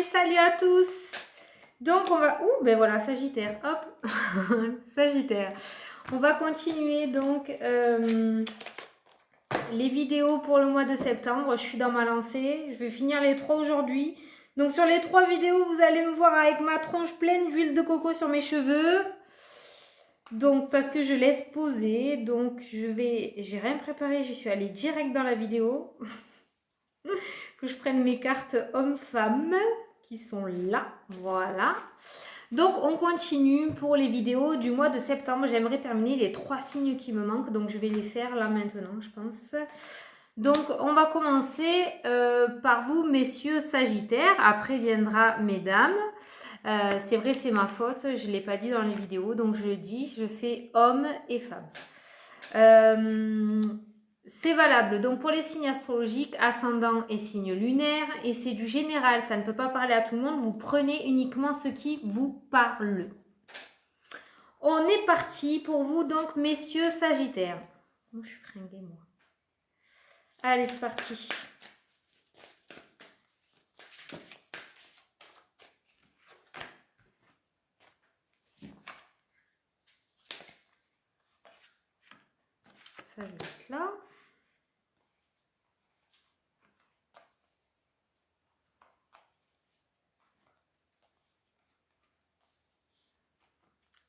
salut à tous. Donc on va... Ouh, ben voilà, Sagittaire, hop. Sagittaire. On va continuer donc les vidéos pour le mois de septembre. Je suis dans ma lancée. Je vais finir les 3 aujourd'hui. Donc sur les 3 vidéos, vous allez me voir avec ma tronche pleine d'huile de coco sur mes cheveux. Donc parce que je laisse poser. Donc j'ai rien préparé. Je suis allée direct dans la vidéo. Que je prenne mes cartes hommes-femmes qui sont là. Voilà. Donc on continue pour les vidéos du mois de septembre. J'aimerais terminer les 3 signes qui me manquent. Donc je vais les faire là maintenant, je pense. Donc on va commencer par vous, messieurs Sagittaires. Après viendra mesdames. C'est vrai, c'est ma faute. Je ne l'ai pas dit dans les vidéos. Donc je le dis, je fais hommes et femmes. C'est valable donc pour les signes astrologiques, ascendant et signes lunaires, et c'est du général, ça ne peut pas parler à tout le monde, vous prenez uniquement ce qui vous parle. On est parti pour vous donc, messieurs Sagittaires. Oh, je suis fringuée moi. Allez, c'est parti. Ça, je vais mettre là.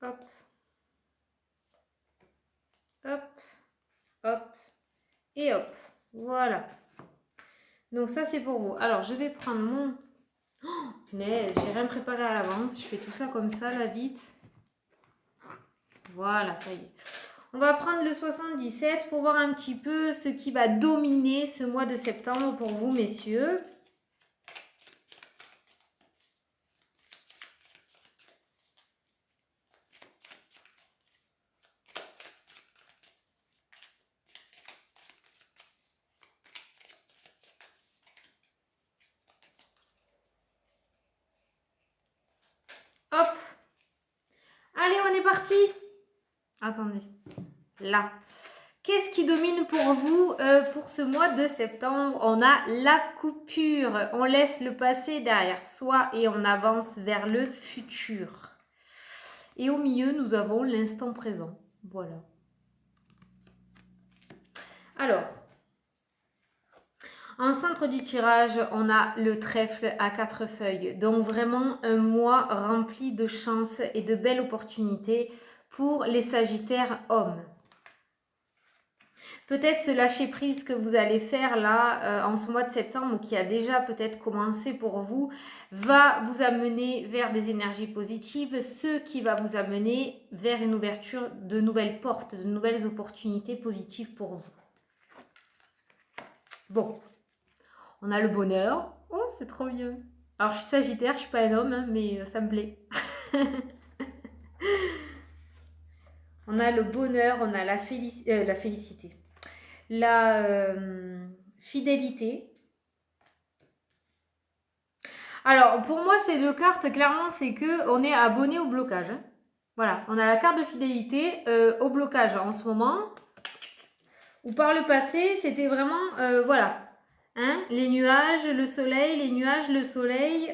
Hop. Hop. Hop. Et hop. Voilà. Donc ça, c'est pour vous. Alors, je vais prendre mon... Oh, punaise, j'ai rien préparé à l'avance. Je fais tout ça comme ça, là, vite. Voilà, ça y est. On va prendre le 77 pour voir un petit peu ce qui va dominer ce mois de septembre pour vous, messieurs. Hop. Allez, on est parti. Attendez. Là. Qu'est-ce qui domine pour vous pour ce mois de septembre? On a la coupure. On laisse le passé derrière soi et on avance vers le futur. Et au milieu, nous avons l'instant présent. Voilà. Alors, en centre du tirage, on a le trèfle à 4 feuilles. Donc vraiment un mois rempli de chance et de belles opportunités pour les Sagittaires hommes. Peut-être ce lâcher prise que vous allez faire là en ce mois de septembre ou qui a déjà peut-être commencé pour vous va vous amener vers des énergies positives, ce qui va vous amener vers une ouverture de nouvelles portes, de nouvelles opportunités positives pour vous. Bon. On a le bonheur. Oh, c'est trop bien. Alors, je suis Sagittaire, je ne suis pas un homme, hein, mais ça me plaît. On a le bonheur, on a la félicité. La fidélité. Alors, pour moi, ces deux cartes, clairement, c'est qu'on est abonné au blocage. Hein. Voilà, on a la carte de fidélité au blocage en ce moment. Ou par le passé, c'était vraiment, voilà... Hein, les nuages, le soleil, les nuages, le soleil,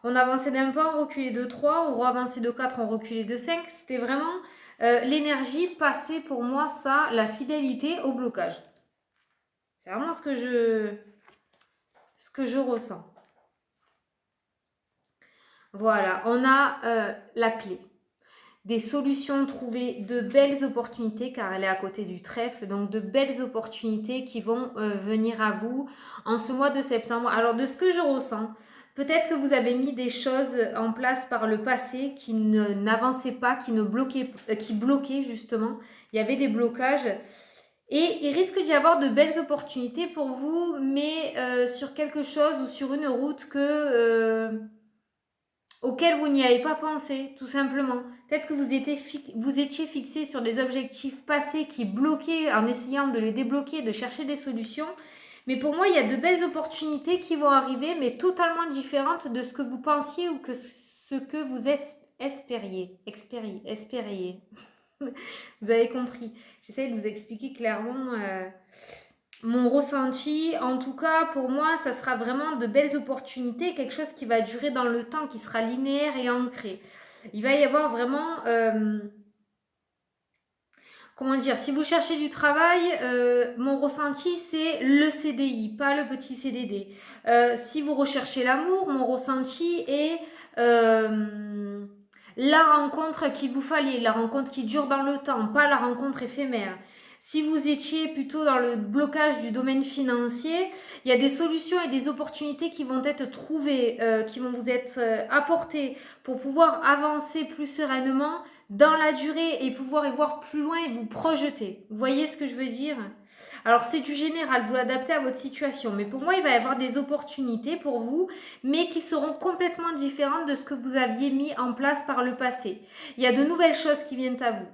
on avançait d'un pas, on reculait de 3, on avançait de 4, on reculait de 5. C'était vraiment l'énergie passée pour moi, ça, la fidélité au blocage. C'est vraiment ce que je ressens. Voilà, on a la clé. Des solutions trouvées, de belles opportunités, car elle est à côté du trèfle, donc de belles opportunités qui vont venir à vous en ce mois de septembre. Alors de ce que je ressens, peut-être que vous avez mis des choses en place par le passé qui n'avançaient pas, qui bloquaient justement. Il y avait des blocages. Et il risque d'y avoir de belles opportunités pour vous, mais sur quelque chose ou sur une route auquel vous n'y avez pas pensé, tout simplement. Peut-être que vous étiez fixé sur des objectifs passés qui bloquaient en essayant de les débloquer, de chercher des solutions. Mais pour moi, il y a de belles opportunités qui vont arriver, mais totalement différentes de ce que vous pensiez ou que ce que vous espériez. Vous avez compris. J'essaie de vous expliquer clairement mon ressenti, en tout cas, pour moi, ça sera vraiment de belles opportunités, quelque chose qui va durer dans le temps, qui sera linéaire et ancré. Il va y avoir vraiment... comment dire, si vous cherchez du travail, mon ressenti c'est le CDI, pas le petit CDD. Si vous recherchez l'amour, mon ressenti est la rencontre qu'il vous fallait, la rencontre qui dure dans le temps, pas la rencontre éphémère. Si vous étiez plutôt dans le blocage du domaine financier, il y a des solutions et des opportunités qui vont être trouvées, qui vont vous être apportées pour pouvoir avancer plus sereinement dans la durée et pouvoir y voir plus loin et vous projeter. Vous voyez ce que je veux dire? Alors c'est du général, vous l'adaptez à votre situation, mais pour moi il va y avoir des opportunités pour vous, mais qui seront complètement différentes de ce que vous aviez mis en place par le passé. Il y a de nouvelles choses qui viennent à vous.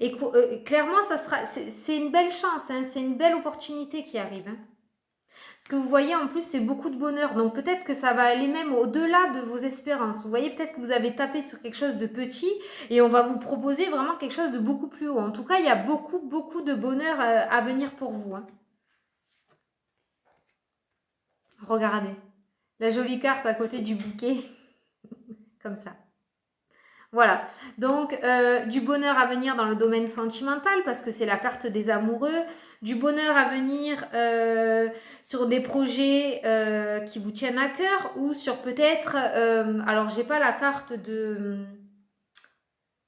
Et clairement, c'est une belle chance, hein, c'est une belle opportunité qui arrive. Hein. Ce que vous voyez en plus, c'est beaucoup de bonheur. Donc peut-être que ça va aller même au-delà de vos espérances. Vous voyez, peut-être que vous avez tapé sur quelque chose de petit et on va vous proposer vraiment quelque chose de beaucoup plus haut. En tout cas, il y a beaucoup, beaucoup de bonheur à venir pour vous. Hein. Regardez, la jolie carte à côté du bouquet. Comme ça. Voilà, donc du bonheur à venir dans le domaine sentimental parce que c'est la carte des amoureux, du bonheur à venir sur des projets qui vous tiennent à cœur ou sur peut-être, alors j'ai pas la carte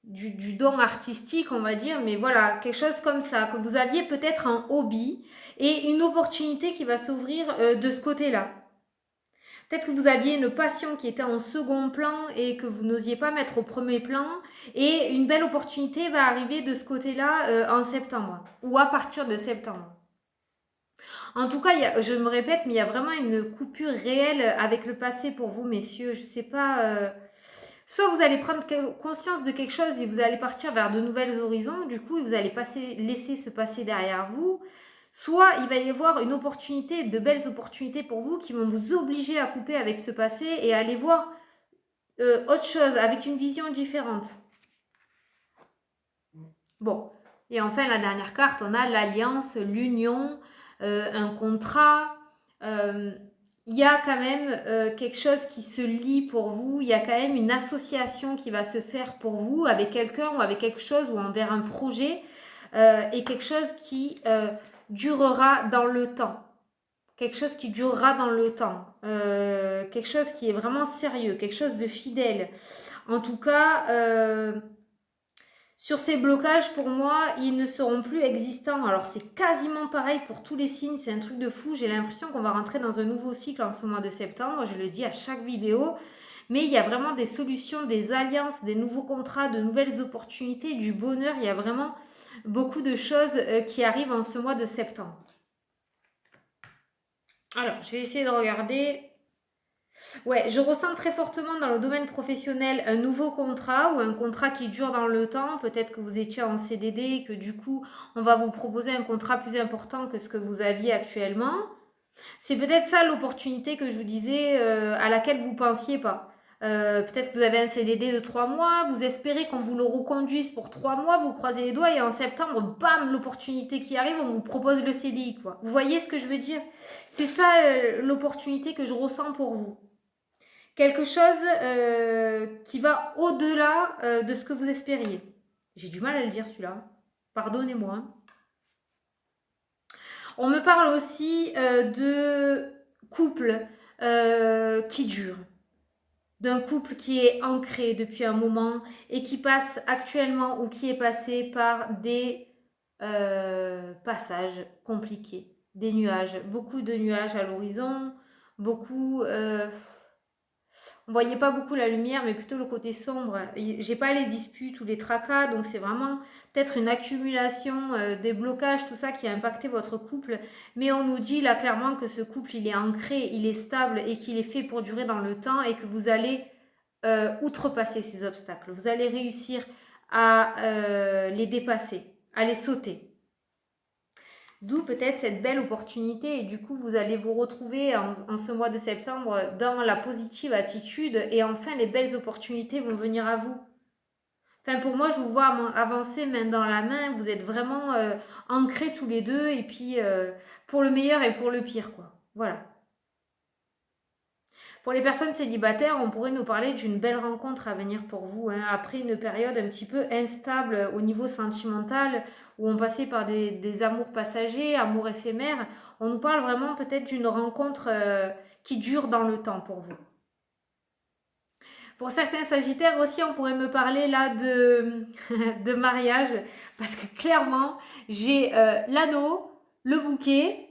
du don artistique on va dire, mais voilà, quelque chose comme ça, que vous aviez peut-être un hobby et une opportunité qui va s'ouvrir de ce côté-là. Peut-être que vous aviez une passion qui était en second plan et que vous n'osiez pas mettre au premier plan. Et une belle opportunité va arriver de ce côté-là en septembre ou à partir de septembre. En tout cas, je me répète, mais il y a vraiment une coupure réelle avec le passé pour vous, messieurs. Je ne sais pas... Soit vous allez prendre conscience de quelque chose et vous allez partir vers de nouvelles horizons. Du coup, vous allez laisser ce passé derrière vous. Soit il va y avoir une opportunité, de belles opportunités pour vous qui vont vous obliger à couper avec ce passé et à aller voir autre chose avec une vision différente. Bon, et enfin la dernière carte, on a l'alliance, l'union, un contrat. Il y a quand même quelque chose qui se lie pour vous, il y a quand même une association qui va se faire pour vous avec quelqu'un ou avec quelque chose ou envers un projet et quelque chose qui durera dans le temps. Quelque chose qui durera dans le temps. Quelque chose qui est vraiment sérieux, quelque chose de fidèle. En tout cas, sur ces blocages, pour moi, ils ne seront plus existants. Alors c'est quasiment pareil pour tous les signes, c'est un truc de fou. J'ai l'impression qu'on va rentrer dans un nouveau cycle en ce mois de septembre, je le dis à chaque vidéo. Mais il y a vraiment des solutions, des alliances, des nouveaux contrats, de nouvelles opportunités, du bonheur. Il y a vraiment beaucoup de choses qui arrivent en ce mois de septembre. Alors, je vais essayer de regarder. Ouais, je ressens très fortement dans le domaine professionnel un nouveau contrat ou un contrat qui dure dans le temps. Peut-être que vous étiez en CDD et que du coup, on va vous proposer un contrat plus important que ce que vous aviez actuellement. C'est peut-être ça l'opportunité que je vous disais à laquelle vous ne pensiez pas. Peut-être que vous avez un CDD de 3 mois, vous espérez qu'on vous le reconduise pour 3 mois, vous croisez les doigts et en septembre, bam, l'opportunité qui arrive, on vous propose le CDI. Quoi. Vous voyez ce que je veux dire? C'est ça l'opportunité que je ressens pour vous. Quelque chose qui va au-delà de ce que vous espériez. J'ai du mal à le dire celui-là. Pardonnez-moi. On me parle aussi de couple qui dure. D'un couple qui est ancré depuis un moment et qui passe actuellement ou qui est passé par des passages compliqués. Des nuages. Beaucoup de nuages à l'horizon. Beaucoup... on voyait pas beaucoup la lumière, mais plutôt le côté sombre. J'ai pas les disputes ou les tracas, donc c'est vraiment peut-être une accumulation des blocages, tout ça qui a impacté votre couple. Mais on nous dit là clairement que ce couple, il est ancré, il est stable et qu'il est fait pour durer dans le temps et que vous allez outrepasser ces obstacles. Vous allez réussir à les dépasser, à les sauter. D'où peut-être cette belle opportunité et du coup vous allez vous retrouver en ce mois de septembre dans la positive attitude et enfin les belles opportunités vont venir à vous. Enfin, pour moi, je vous vois avancer main dans la main. Vous êtes vraiment ancrés tous les deux. Et puis, pour le meilleur et pour le pire, quoi. Voilà. Pour les personnes célibataires, on pourrait nous parler d'une belle rencontre à venir pour vous, hein, après une période un petit peu instable au niveau sentimental, où on passait par des amours passagers, amours éphémères. On nous parle vraiment peut-être d'une rencontre qui dure dans le temps pour vous. Pour certains sagittaires aussi, on pourrait me parler là de mariage, parce que clairement, j'ai l'anneau, le bouquet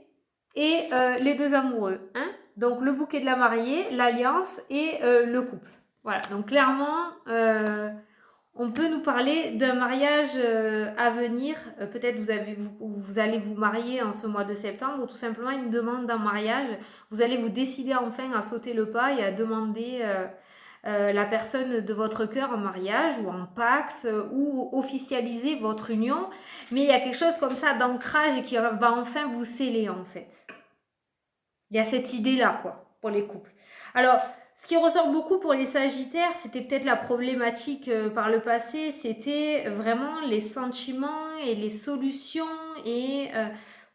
et les deux amoureux, hein. Donc le bouquet de la mariée, l'alliance et le couple. Voilà, donc clairement, on peut nous parler d'un mariage à venir. Peut-être vous allez vous marier en ce mois de septembre, ou tout simplement une demande d'un mariage. Vous allez vous décider enfin à sauter le pas et à demander la personne de votre cœur en mariage ou en pax, ou officialiser votre union. Mais il y a quelque chose comme ça d'ancrage et qui va enfin vous sceller en fait. Il y a cette idée-là, quoi, pour les couples. Alors, ce qui ressort beaucoup pour les sagittaires, c'était peut-être la problématique par le passé, c'était vraiment les sentiments et les solutions et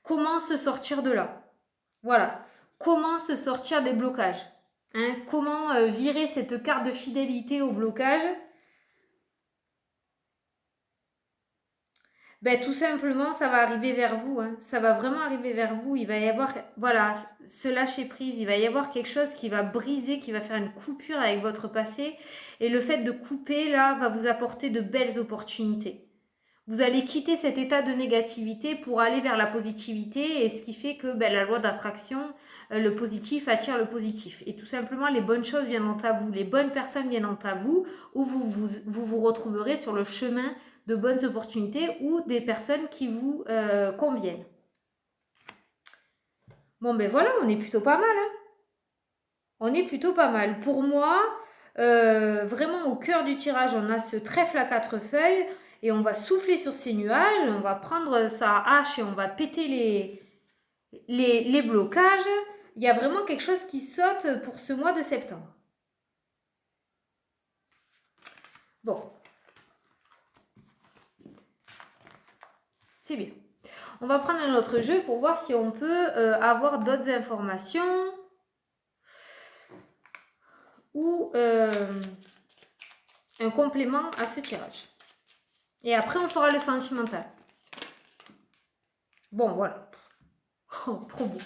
comment se sortir de là. Voilà. Comment se sortir des blocages. Hein, comment virer cette carte de fidélité au blocage. Ben, tout simplement, ça va arriver vers vous. Hein. Ça va vraiment arriver vers vous. Il va y avoir, voilà, ce lâcher prise. Il va y avoir quelque chose qui va briser, qui va faire une coupure avec votre passé. Et le fait de couper, là, va vous apporter de belles opportunités. Vous allez quitter cet état de négativité pour aller vers la positivité. Et ce qui fait que la loi d'attraction, le positif attire le positif. Et tout simplement, les bonnes choses viennent à vous. Les bonnes personnes viennent à vous. Où vous retrouverez sur le chemin de bonnes opportunités ou des personnes qui vous conviennent. Bon, ben voilà, on est plutôt pas mal. Hein, on est plutôt pas mal. Pour moi, vraiment au cœur du tirage, on a ce trèfle à 4 feuilles et on va souffler sur ces nuages. On va prendre sa hache et on va péter les blocages. Il y a vraiment quelque chose qui saute pour ce mois de septembre. Bon. C'est bien. On va prendre un autre jeu pour voir si on peut avoir d'autres informations ou un complément à ce tirage. Et après, on fera le sentimental. Bon, voilà. Oh, trop beau.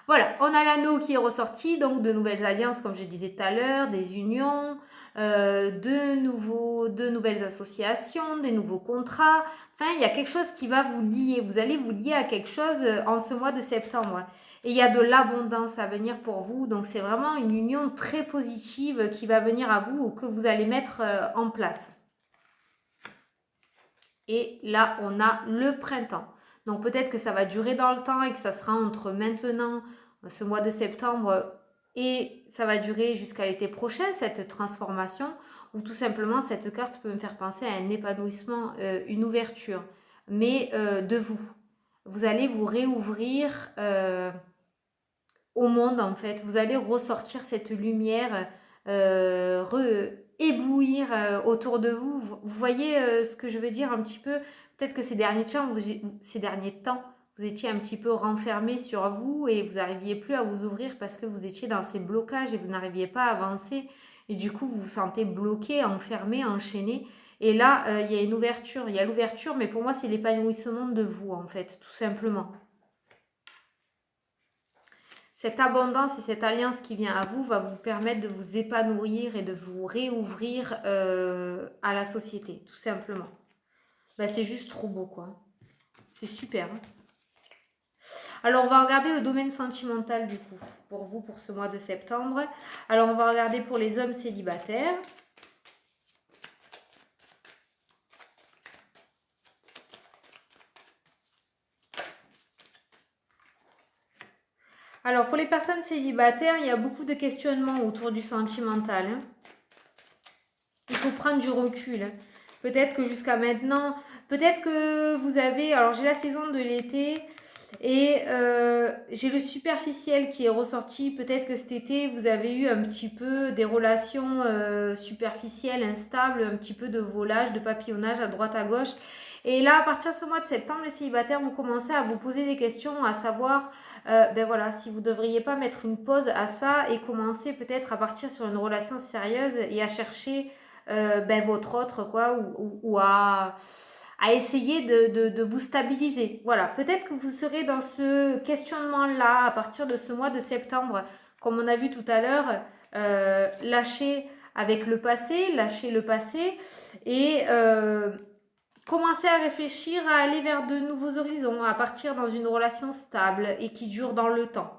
Voilà, on a l'anneau qui est ressorti, donc de nouvelles alliances, comme je disais tout à l'heure, des unions, de nouvelles associations, des nouveaux contrats. Enfin, il y a quelque chose qui va vous lier. Vous allez vous lier à quelque chose en ce mois de septembre. Et il y a de l'abondance à venir pour vous. Donc, c'est vraiment une union très positive qui va venir à vous ou que vous allez mettre en place. Et là, on a le printemps. Donc, peut-être que ça va durer dans le temps et que ça sera entre maintenant, ce mois de septembre, et ça va durer jusqu'à l'été prochain, cette transformation, ou tout simplement, cette carte peut me faire penser à un épanouissement, une ouverture, mais de vous. Vous allez vous réouvrir au monde, en fait. Vous allez ressortir cette lumière, éblouir autour de vous. Vous voyez ce que je veux dire un petit peu? Peut-être que ces derniers temps, vous étiez un petit peu renfermé sur vous et vous n'arriviez plus à vous ouvrir parce que vous étiez dans ces blocages et vous n'arriviez pas à avancer. Et du coup, vous vous sentez bloqué, enfermé, enchaîné. Et là, il y a une ouverture. Il y a l'ouverture, mais pour moi, c'est l'épanouissement de vous, en fait, tout simplement. Cette abondance et cette alliance qui vient à vous va vous permettre de vous épanouir et de vous réouvrir à la société, tout simplement. C'est juste trop beau, quoi. C'est super. Hein. Alors, on va regarder le domaine sentimental, du coup, pour vous, pour ce mois de septembre. Alors, on va regarder pour les hommes célibataires. Alors, pour les personnes célibataires, il y a beaucoup de questionnements autour du sentimental. Hein. Il faut prendre du recul. Hein. Peut-être que jusqu'à maintenant, peut-être que vous avez... Alors, j'ai la saison de l'été Et j'ai le superficiel qui est ressorti. Peut-être que cet été, vous avez eu un petit peu des relations superficielles, instables, un petit peu de volage, de papillonnage à droite, à gauche. Et là, à partir de ce mois de septembre, les célibataires, vous commencez à vous poser des questions, à savoir, ben voilà, si vous ne devriez pas mettre une pause à ça et commencer peut-être à partir sur une relation sérieuse et à chercher ben, votre autre, quoi, ou à essayer de vous stabiliser. Voilà, peut-être que vous serez dans ce questionnement-là à partir de ce mois de septembre, comme on a vu tout à l'heure, lâcher avec le passé et commencer à réfléchir à aller vers de nouveaux horizons, à partir dans une relation stable et qui dure dans le temps.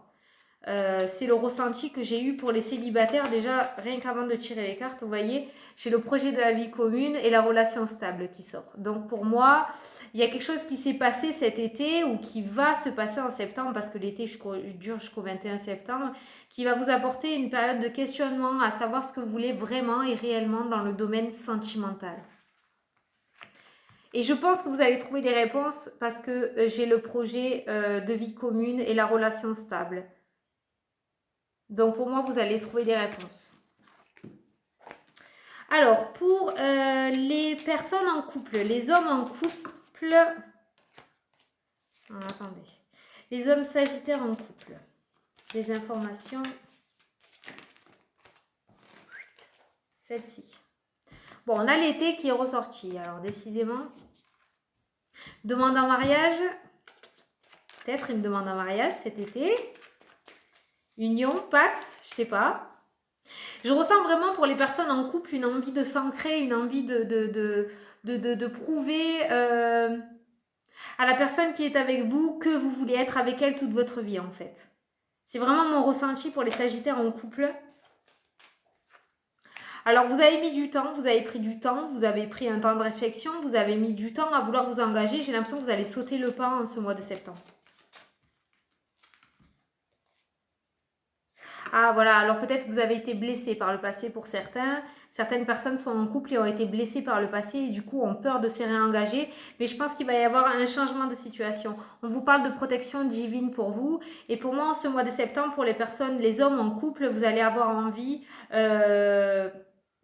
C'est le ressenti que j'ai eu pour les célibataires déjà rien qu'avant de tirer les cartes, vous voyez, j'ai le projet de la vie commune et la relation stable qui sort. Donc pour moi, il y a quelque chose qui s'est passé cet été ou qui va se passer en septembre parce que l'été dure jusqu'au 21 septembre, qui va vous apporter une période de questionnement à savoir ce que vous voulez vraiment et réellement dans le domaine sentimental. Et je pense que vous allez trouver des réponses parce que j'ai le projet de vie commune et la relation stable. Donc, pour moi, vous allez trouver des réponses. Alors, pour les personnes en couple, les hommes en couple... attendez. Les hommes sagittaires en couple. Des informations. Celle-ci. Bon, on a l'été qui est ressorti. Alors, décidément, demande en mariage. Peut-être une demande en mariage cet été. Union, Pax, je sais pas. Je ressens vraiment pour les personnes en couple une envie de s'ancrer, une envie de prouver à la personne qui est avec vous que vous voulez être avec elle toute votre vie en fait. C'est vraiment mon ressenti pour les sagittaires en couple. Alors vous avez mis du temps, vous avez pris du temps, vous avez pris un temps de réflexion, vous avez mis du temps à vouloir vous engager. J'ai l'impression que vous allez sauter le pas en ce mois de septembre. Ah voilà, alors peut-être que vous avez été blessé par le passé pour certains. Certaines personnes sont en couple et ont été blessées par le passé et du coup ont peur de se réengager. Mais je pense qu'il va y avoir un changement de situation. On vous parle de protection divine pour vous. Et pour moi, en ce mois de septembre, pour les personnes, les hommes en couple, vous allez avoir envie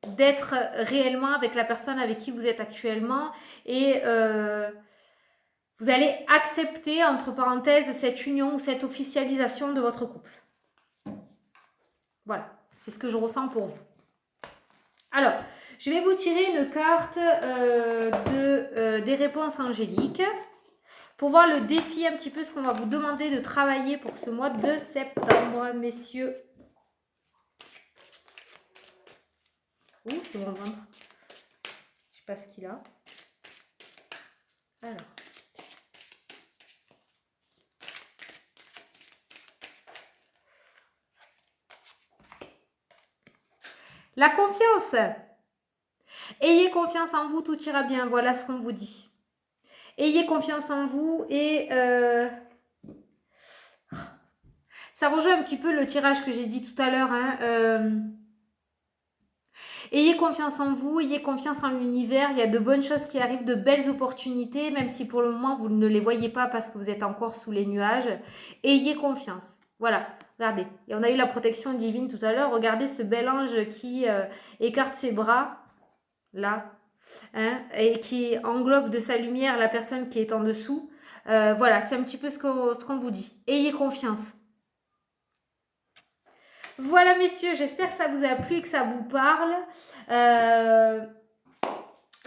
d'être réellement avec la personne avec qui vous êtes actuellement. Et vous allez accepter, entre parenthèses, cette union ou cette officialisation de votre couple. Voilà, c'est ce que je ressens pour vous. Alors, je vais vous tirer une carte des réponses angéliques pour voir le défi, un petit peu ce qu'on va vous demander de travailler pour ce mois de septembre, messieurs. Oui, c'est mon ventre. Je sais pas ce qu'il a. Alors. La confiance. Ayez confiance en vous, tout ira bien. Voilà ce qu'on vous dit. Ayez confiance en vous et ça rejoint un petit peu le tirage que j'ai dit tout à l'heure. Ayez confiance en vous, ayez confiance en l'univers. Il y a de bonnes choses qui arrivent, de belles opportunités, même si pour le moment vous ne les voyez pas parce que vous êtes encore sous les nuages. Ayez confiance. Voilà, regardez. Et on a eu la protection divine tout à l'heure. Regardez ce bel ange qui écarte ses bras, là, et qui englobe de sa lumière la personne qui est en dessous. Voilà, c'est un petit peu ce qu'on vous dit. Ayez confiance. Voilà, messieurs, j'espère que ça vous a plu et que ça vous parle.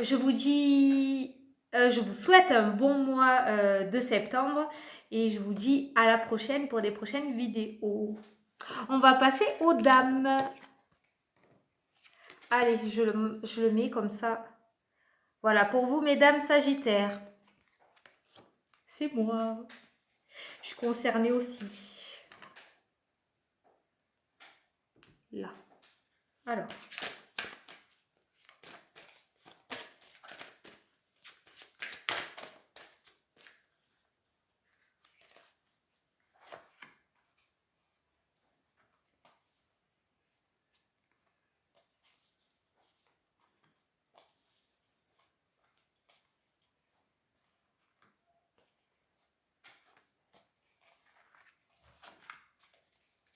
Je vous dis... je vous souhaite un bon mois de septembre et je vous dis à la prochaine pour des prochaines vidéos. On va passer aux dames. Allez, je le mets comme ça. Voilà, pour vous, mesdames sagittaires. C'est moi. Je suis concernée aussi. Là. Alors.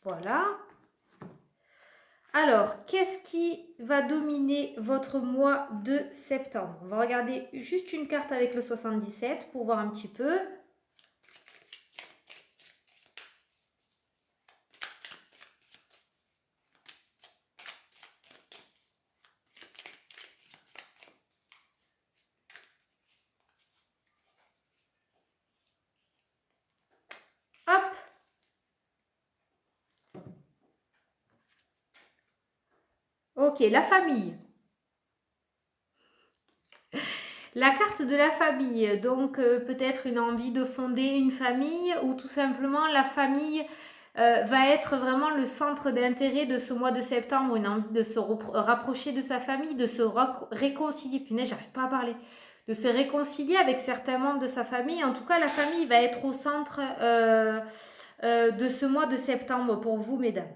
Voilà. Alors, qu'est-ce qui va dominer votre mois de septembre? On va regarder juste une carte avec le 77 pour voir un petit peu. Hop! Ok, la famille. La carte de la famille, donc peut-être une envie de fonder une famille ou tout simplement la famille va être vraiment le centre d'intérêt de ce mois de septembre, une envie de se rapprocher de sa famille, de se réconcilier. Punaise, j'arrive pas à parler. De se réconcilier avec certains membres de sa famille. En tout cas, la famille va être au centre de ce mois de septembre pour vous, mesdames.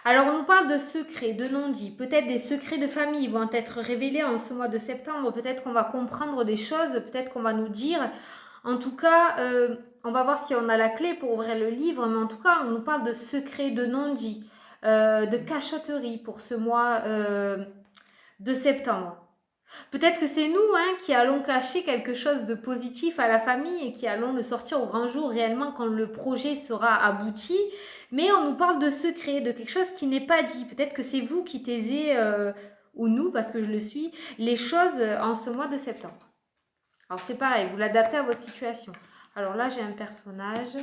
Alors, on nous parle de secrets, de non-dits. Peut-être des secrets de famille vont être révélés en ce mois de septembre. Peut-être qu'on va comprendre des choses. Peut-être qu'on va nous dire. En tout cas, on va voir si on a la clé pour ouvrir le livre. Mais en tout cas, on nous parle de secrets, de non-dits, de cachotterie pour ce mois de septembre. Peut-être que c'est nous qui allons cacher quelque chose de positif à la famille et qui allons le sortir au grand jour réellement quand le projet sera abouti. Mais on nous parle de secret, de quelque chose qui n'est pas dit. Peut-être que c'est vous qui taisez, ou nous, parce que je le suis, les choses en ce mois de septembre. Alors c'est pareil, vous l'adaptez à votre situation. Alors là, j'ai un personnage.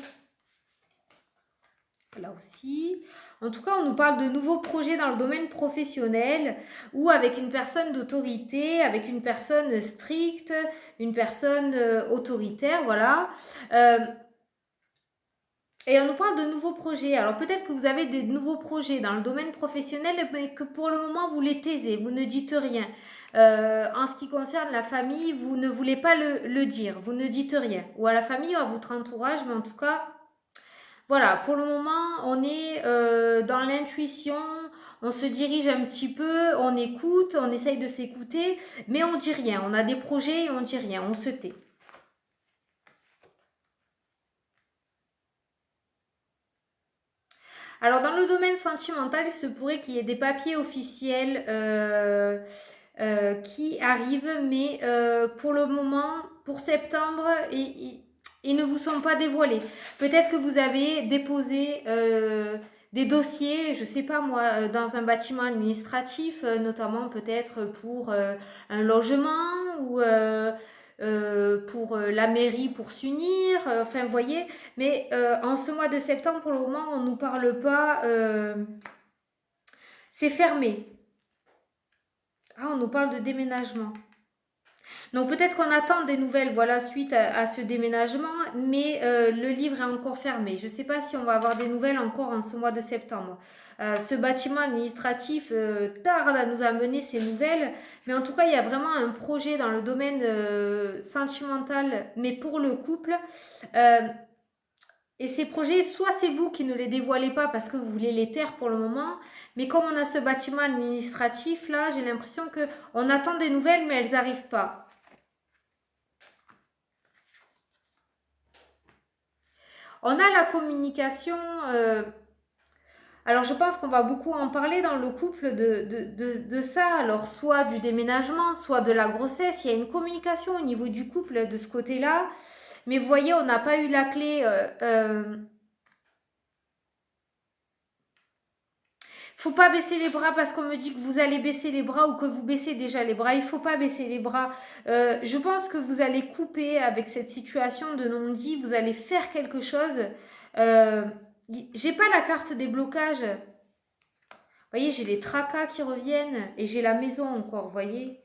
Là aussi. En tout cas, on nous parle de nouveaux projets dans le domaine professionnel ou avec une personne d'autorité, avec une personne stricte, une personne autoritaire, voilà. Et on nous parle de nouveaux projets. Alors peut-être que vous avez des nouveaux projets dans le domaine professionnel, mais que pour le moment, vous les taisez, vous ne dites rien. En ce qui concerne la famille, vous ne voulez pas le dire, vous ne dites rien. Ou à la famille ou à votre entourage, mais en tout cas... Voilà, pour le moment, on est dans l'intuition, on se dirige un petit peu, on écoute, on essaye de s'écouter, mais on dit rien. On a des projets et on dit rien, on se tait. Alors, dans le domaine sentimental, il se pourrait qu'il y ait des papiers officiels qui arrivent, mais pour le moment, pour septembre, ils ne vous sont pas dévoilés. Peut-être que vous avez déposé des dossiers, je ne sais pas moi, dans un bâtiment administratif, notamment peut-être pour un logement ou pour la mairie pour s'unir, enfin vous voyez. Mais en ce mois de septembre, pour le moment, on ne nous parle pas, c'est fermé. Ah, on nous parle de déménagement. Donc peut-être qu'on attend des nouvelles, voilà, suite à ce déménagement, mais le livre est encore fermé. Je ne sais pas si on va avoir des nouvelles encore en ce mois de septembre. Ce bâtiment administratif tarde à nous amener ces nouvelles, mais en tout cas, il y a vraiment un projet dans le domaine sentimental, mais pour le couple. Et ces projets, soit c'est vous qui ne les dévoilez pas parce que vous voulez les taire pour le moment, mais comme on a ce bâtiment administratif là, j'ai l'impression qu'on attend des nouvelles, mais elles n'arrivent pas. On a la communication. Alors, je pense qu'on va beaucoup en parler dans le couple de ça. Alors, soit du déménagement, soit de la grossesse. Il y a une communication au niveau du couple de ce côté-là. Mais vous voyez, on n'a pas eu la clé. Faut pas baisser les bras parce qu'on me dit que vous allez baisser les bras ou que vous baissez déjà les bras. Il faut pas baisser les bras. Je pense que vous allez couper avec cette situation de non-dit. Vous allez faire quelque chose. J'ai pas la carte des blocages. Vous voyez, j'ai les tracas qui reviennent et j'ai la maison encore, vous voyez.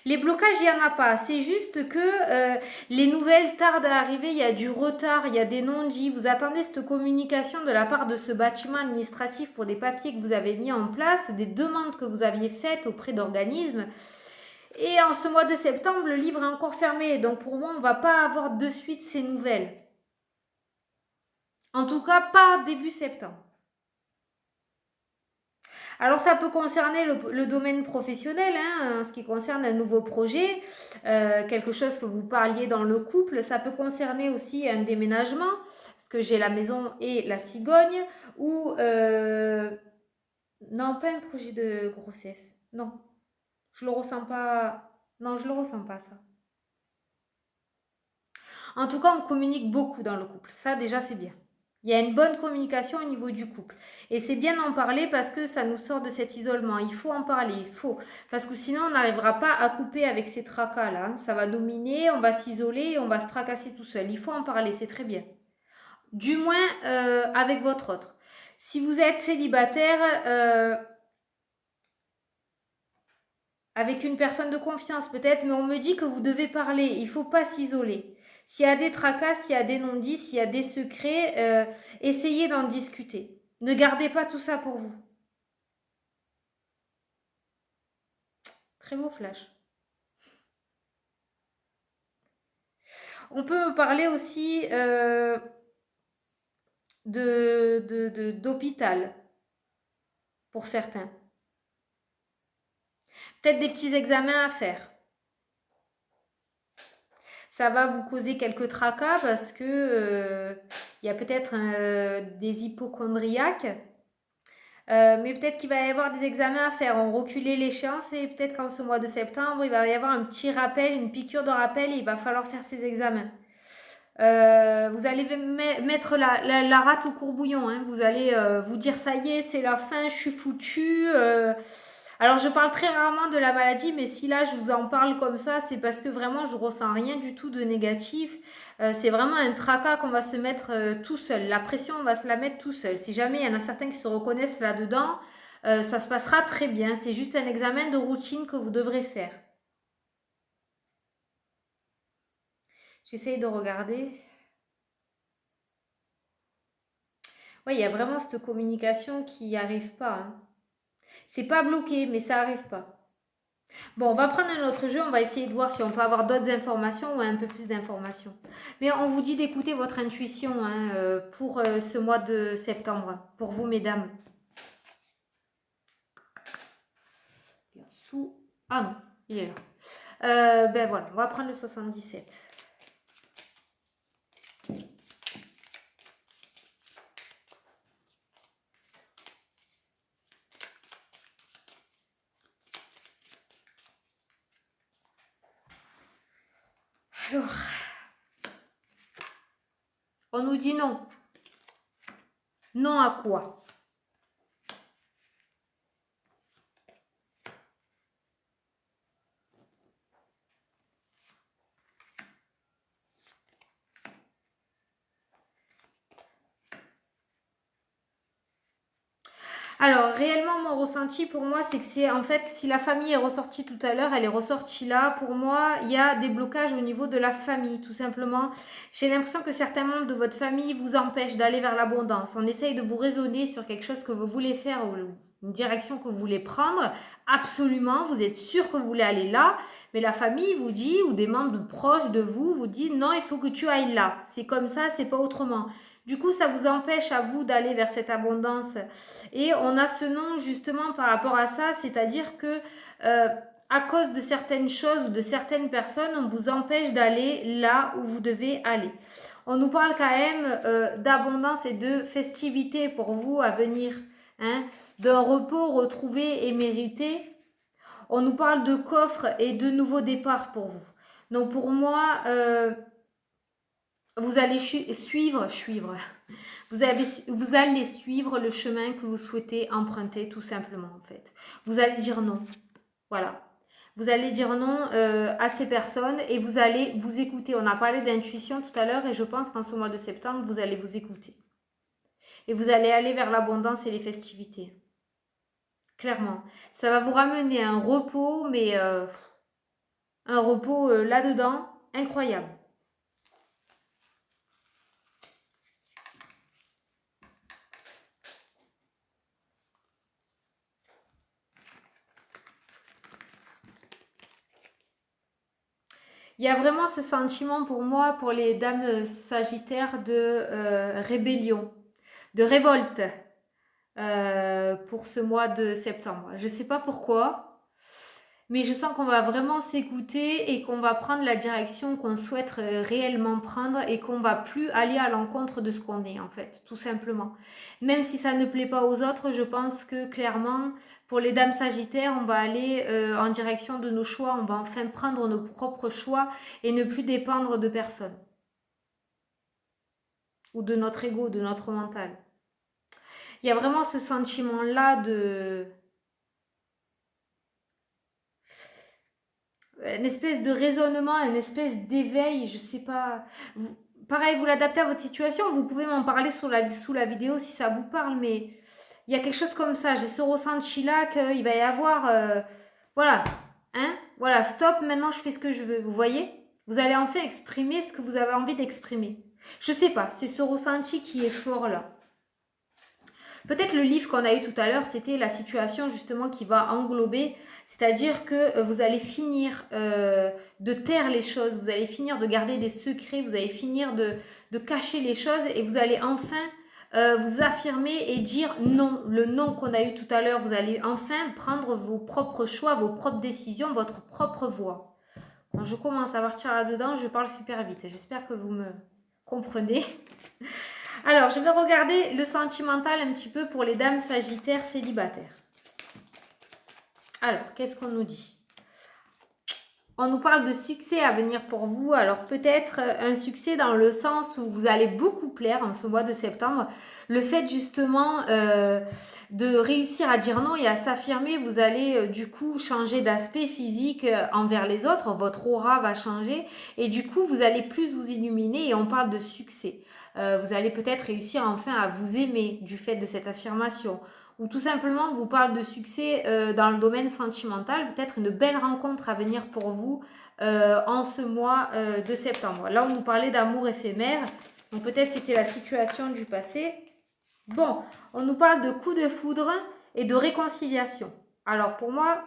Les blocages, il n'y en a pas. C'est juste que les nouvelles tardent à arriver. Il y a du retard, il y a des non-dits. Vous attendez cette communication de la part de ce bâtiment administratif pour des papiers que vous avez mis en place, des demandes que vous aviez faites auprès d'organismes. Et en ce mois de septembre, le livre est encore fermé. Donc pour moi, on ne va pas avoir de suite ces nouvelles. En tout cas, pas début septembre. Alors ça peut concerner le domaine professionnel, hein, en ce qui concerne un nouveau projet, quelque chose que vous parliez dans le couple. Ça peut concerner aussi un déménagement, parce que j'ai la maison et la cigogne, ou non, pas un projet de grossesse. Non, je le ressens pas. Non, je le ressens pas ça. En tout cas, on communique beaucoup dans le couple. Ça, déjà, c'est bien. Il y a une bonne communication au niveau du couple. Et c'est bien d'en parler parce que ça nous sort de cet isolement. Il faut en parler, il faut. Parce que sinon, on n'arrivera pas à couper avec ces tracas-là, hein. Ça va dominer, on va s'isoler et on va se tracasser tout seul. Il faut en parler, c'est très bien. Du moins, avec votre autre. Si vous êtes célibataire, avec une personne de confiance peut-être, mais on me dit que vous devez parler. Il ne faut pas s'isoler. S'il y a des tracas, s'il y a des non-dits, s'il y a des secrets, essayez d'en discuter. Ne gardez pas tout ça pour vous. Très beau flash. On peut parler aussi d'hôpital pour certains. Peut-être des petits examens à faire. Ça va vous causer quelques tracas parce que il y a peut-être des hypochondriaques. Mais peut-être qu'il va y avoir des examens à faire. On reculait l'échéance et peut-être qu'en ce mois de septembre, il va y avoir un petit rappel, une piqûre de rappel et il va falloir faire ces examens. Vous allez mettre la rate au courbouillon. Hein. Vous allez vous dire ça y est, c'est la fin, je suis foutue. Alors je parle très rarement de la maladie, mais si là je vous en parle comme ça, c'est parce que vraiment je ressens rien du tout de négatif. C'est vraiment un tracas qu'on va se mettre tout seul. La pression, on va se la mettre tout seul. Si jamais il y en a certains qui se reconnaissent là-dedans, ça se passera très bien. C'est juste un examen de routine que vous devrez faire. J'essaye de regarder. Oui, il y a vraiment cette communication qui n'y arrive pas. Hein. C'est pas bloqué, mais ça n'arrive pas. Bon, on va prendre un autre jeu, on va essayer de voir si on peut avoir d'autres informations ou un peu plus d'informations. Mais on vous dit d'écouter votre intuition hein, pour ce mois de septembre, pour vous mesdames. Sous... Ah non, il est là. Ben voilà, on va prendre le 77. Alors, on nous dit non. Non à quoi? Alors, réellement, mon ressenti pour moi, c'est que c'est en fait, si la famille est ressortie tout à l'heure, elle est ressortie là. Pour moi, il y a des blocages au niveau de la famille, tout simplement. J'ai l'impression que certains membres de votre famille vous empêchent d'aller vers l'abondance. On essaye de vous raisonner sur quelque chose que vous voulez faire ou une direction que vous voulez prendre. Absolument, vous êtes sûr que vous voulez aller là, mais la famille vous dit, ou des membres proches de vous vous dit non, il faut que tu ailles là. C'est comme ça, c'est pas autrement. Du coup, ça vous empêche à vous d'aller vers cette abondance. Et on a ce nom justement par rapport à ça, c'est-à-dire que à cause de certaines choses ou de certaines personnes, on vous empêche d'aller là où vous devez aller. On nous parle quand même d'abondance et de festivité pour vous à venir, hein, d'un repos retrouvé et mérité. On nous parle de coffres et de nouveaux départs pour vous. Donc pour moi... vous allez suivre. Vous allez suivre le chemin que vous souhaitez emprunter tout simplement en fait. Vous allez dire non. Voilà. Vous allez dire non à ces personnes et vous allez vous écouter. On a parlé d'intuition tout à l'heure et je pense qu'en ce mois de septembre, vous allez vous écouter. Et vous allez aller vers l'abondance et les festivités. Clairement. Ça va vous ramener un repos, mais un repos là-dedans incroyable. Il y a vraiment ce sentiment pour moi, pour les dames sagittaires, de rébellion, de révolte. pour ce mois de septembre. Je ne sais pas pourquoi, mais je sens qu'on va vraiment s'écouter et qu'on va prendre la direction qu'on souhaite réellement prendre et qu'on va plus aller à l'encontre de ce qu'on est en fait, tout simplement. Même si ça ne plaît pas aux autres, je pense que clairement, pour les dames sagittaires, on va aller en direction de nos choix, on va enfin prendre nos propres choix et ne plus dépendre de personne. Ou de notre ego, de notre mental. Il y a vraiment ce sentiment-là de... Une espèce de raisonnement, une espèce d'éveil, je sais pas. Pareil, vous l'adaptez à votre situation, vous pouvez m'en parler sous la vidéo si ça vous parle, mais il y a quelque chose comme ça. J'ai ce ressenti-là qu'il va y avoir... voilà, hein, voilà, stop, maintenant je fais ce que je veux. Vous voyez? Vous allez enfin exprimer ce que vous avez envie d'exprimer. Je sais pas, c'est ce ressenti qui est fort là. Peut-être le livre qu'on a eu tout à l'heure, c'était la situation justement qui va englober, c'est-à-dire que vous allez finir de taire les choses, vous allez finir de garder des secrets, vous allez finir de cacher les choses et vous allez enfin vous affirmer et dire non, le non qu'on a eu tout à l'heure, vous allez enfin prendre vos propres choix, vos propres décisions, votre propre voix. Quand je commence à partir là-dedans, je parle super vite, j'espère que vous me comprenez. Alors, je vais regarder le sentimental un petit peu pour les dames sagittaires célibataires. Alors, qu'est-ce qu'on nous dit? On nous parle de succès à venir pour vous. Alors, peut-être un succès dans le sens où vous allez beaucoup plaire en ce mois de septembre. Le fait justement de réussir à dire non et à s'affirmer, vous allez du coup changer d'aspect physique envers les autres. Votre aura va changer et du coup, vous allez plus vous illuminer et on parle de succès. Vous allez peut-être réussir enfin à vous aimer du fait de cette affirmation. Ou tout simplement, on vous parle de succès dans le domaine sentimental, peut-être une belle rencontre à venir pour vous en ce mois de septembre. Là, on nous parlait d'amour éphémère, donc peut-être c'était la situation du passé. Bon, on nous parle de coup de foudre et de réconciliation. Alors pour moi,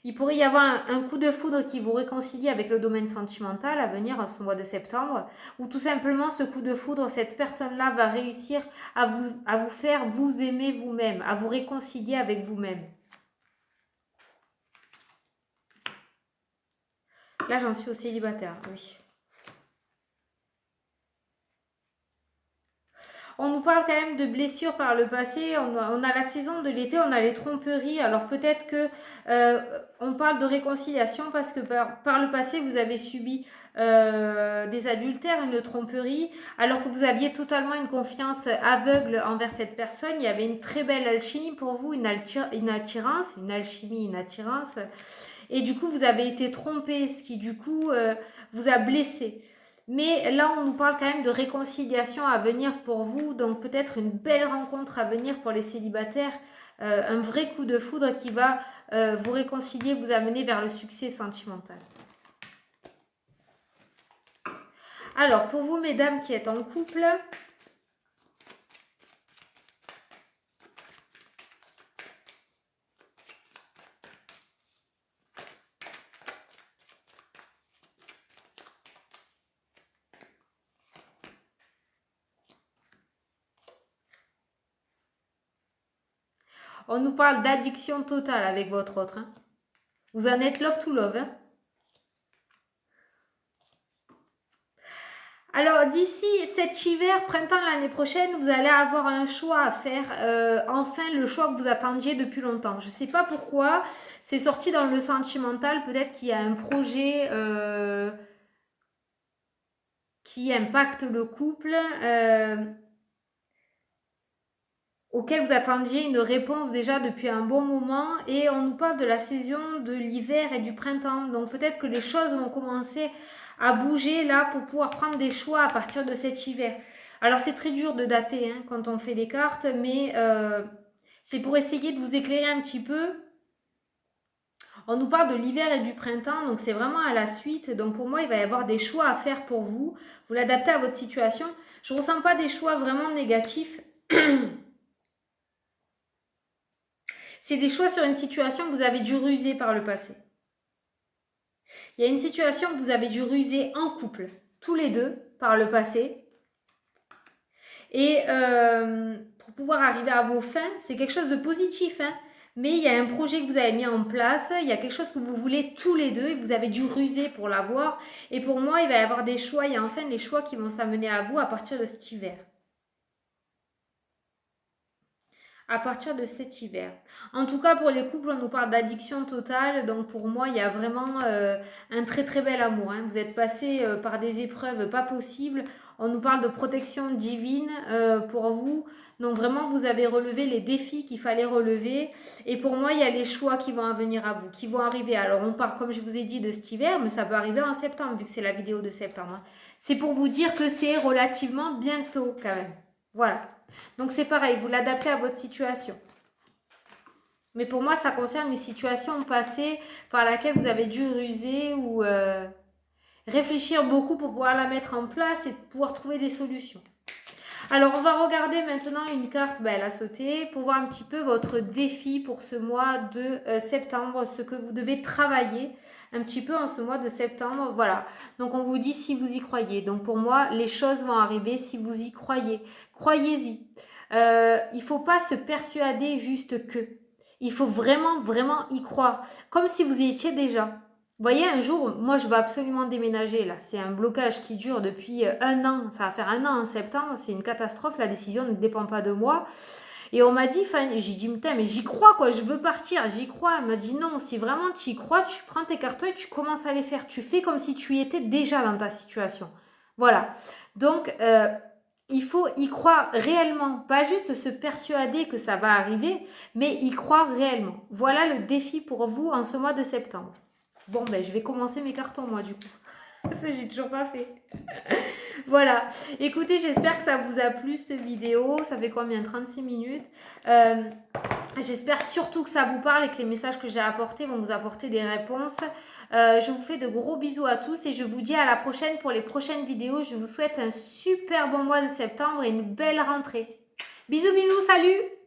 il pourrait y avoir un coup de foudre qui vous réconcilie avec le domaine sentimental à venir en ce mois de septembre, ou tout simplement ce coup de foudre, cette personne-là va réussir à vous faire vous aimer vous-même, à vous réconcilier avec vous-même. Là, j'en suis au célibataire, oui. On nous parle quand même de blessures par le passé, on a la saison de l'été, on a les tromperies, alors peut-être que on parle de réconciliation parce que par le passé vous avez subi des adultères, une tromperie, alors que vous aviez totalement une confiance aveugle envers cette personne, il y avait une très belle alchimie pour vous, une attirance, une alchimie, une attirance, et du coup vous avez été trompé, ce qui du coup vous a blessé. Mais là, on nous parle quand même de réconciliation à venir pour vous. Donc peut-être une belle rencontre à venir pour les célibataires. Un vrai coup de foudre qui va vous réconcilier, vous amener vers le succès sentimental. Alors, pour vous, mesdames qui êtes en couple... On nous parle d'addiction totale avec votre autre. Hein. Vous en êtes love to love. Hein. Alors, d'ici cet hiver, printemps l'année prochaine, vous allez avoir un choix à faire. Enfin, le choix que vous attendiez depuis longtemps. Je ne sais pas pourquoi. C'est sorti dans le sentimental. Peut-être qu'il y a un projet qui impacte le couple. Auquel vous attendiez une réponse déjà depuis un bon moment et on nous parle de la saison de l'hiver et du printemps. Donc peut-être que les choses vont commencer à bouger là pour pouvoir prendre des choix à partir de cet hiver. Alors c'est très dur de dater hein, quand on fait les cartes, mais c'est pour essayer de vous éclairer un petit peu. On nous parle de l'hiver et du printemps, donc c'est vraiment à la suite. Donc pour moi, il va y avoir des choix à faire pour vous. Vous l'adaptez à votre situation. Je ne ressens pas des choix vraiment négatifs. C'est des choix sur une situation que vous avez dû ruser par le passé. Il y a une situation que vous avez dû ruser en couple, tous les deux, par le passé. Et pour pouvoir arriver à vos fins. C'est quelque chose de positif, hein. Mais il y a un projet que vous avez mis en place, il y a quelque chose que vous voulez tous les deux et vous avez dû ruser pour l'avoir. Et pour moi, il va y avoir des choix, il y a enfin les choix qui vont s'amener à vous à partir de cet hiver. À partir de cet hiver. En tout cas, pour les couples, on nous parle d'addiction totale. Donc, pour moi, il y a vraiment un très très bel amour. Hein. Vous êtes passé par des épreuves pas possibles. On nous parle de protection divine pour vous. Donc, vraiment, vous avez relevé les défis qu'il fallait relever. Et pour moi, il y a les choix qui vont venir à vous, qui vont arriver. Alors, on parle, comme je vous ai dit, de cet hiver, mais ça peut arriver en septembre, vu que c'est la vidéo de septembre. Hein. C'est pour vous dire que c'est relativement bientôt, quand même. Voilà. Donc c'est pareil, vous l'adaptez à votre situation. Mais pour moi, ça concerne une situation passée par laquelle vous avez dû ruser ou réfléchir beaucoup pour pouvoir la mettre en place et pouvoir trouver des solutions. Alors, on va regarder maintenant une carte, elle a sauté, pour voir un petit peu votre défi pour ce mois de septembre, ce que vous devez travailler un petit peu en ce mois de septembre. Voilà, donc on vous dit si vous y croyez. Donc pour moi, les choses vont arriver si vous y croyez. Croyez-y. Il ne faut pas se persuader juste que. Il faut vraiment, vraiment y croire. Comme si vous y étiez déjà. Vous voyez, un jour, moi, je veux absolument déménager, là. C'est un blocage qui dure depuis un an. Ça va faire un an en septembre. C'est une catastrophe. La décision ne dépend pas de moi. Et on m'a dit, Fanny, j'ai dit, mais j'y crois, quoi. Je veux partir, j'y crois. Elle m'a dit, non, si vraiment tu y crois, tu prends tes cartons et tu commences à les faire. Tu fais comme si tu y étais déjà dans ta situation. Voilà. Donc, il faut y croire réellement. Pas juste se persuader que ça va arriver, mais y croire réellement. Voilà le défi pour vous en ce mois de septembre. Bon, ben, je vais commencer mes cartons, moi, du coup. Ça, j'ai toujours pas fait. Voilà. Écoutez, j'espère que ça vous a plu, cette vidéo. Ça fait combien? 36 minutes. J'espère surtout que ça vous parle et que les messages que j'ai apportés vont vous apporter des réponses. Je vous fais de gros bisous à tous et je vous dis à la prochaine pour les prochaines vidéos. Je vous souhaite un super bon mois de septembre et une belle rentrée. Bisous, bisous, salut!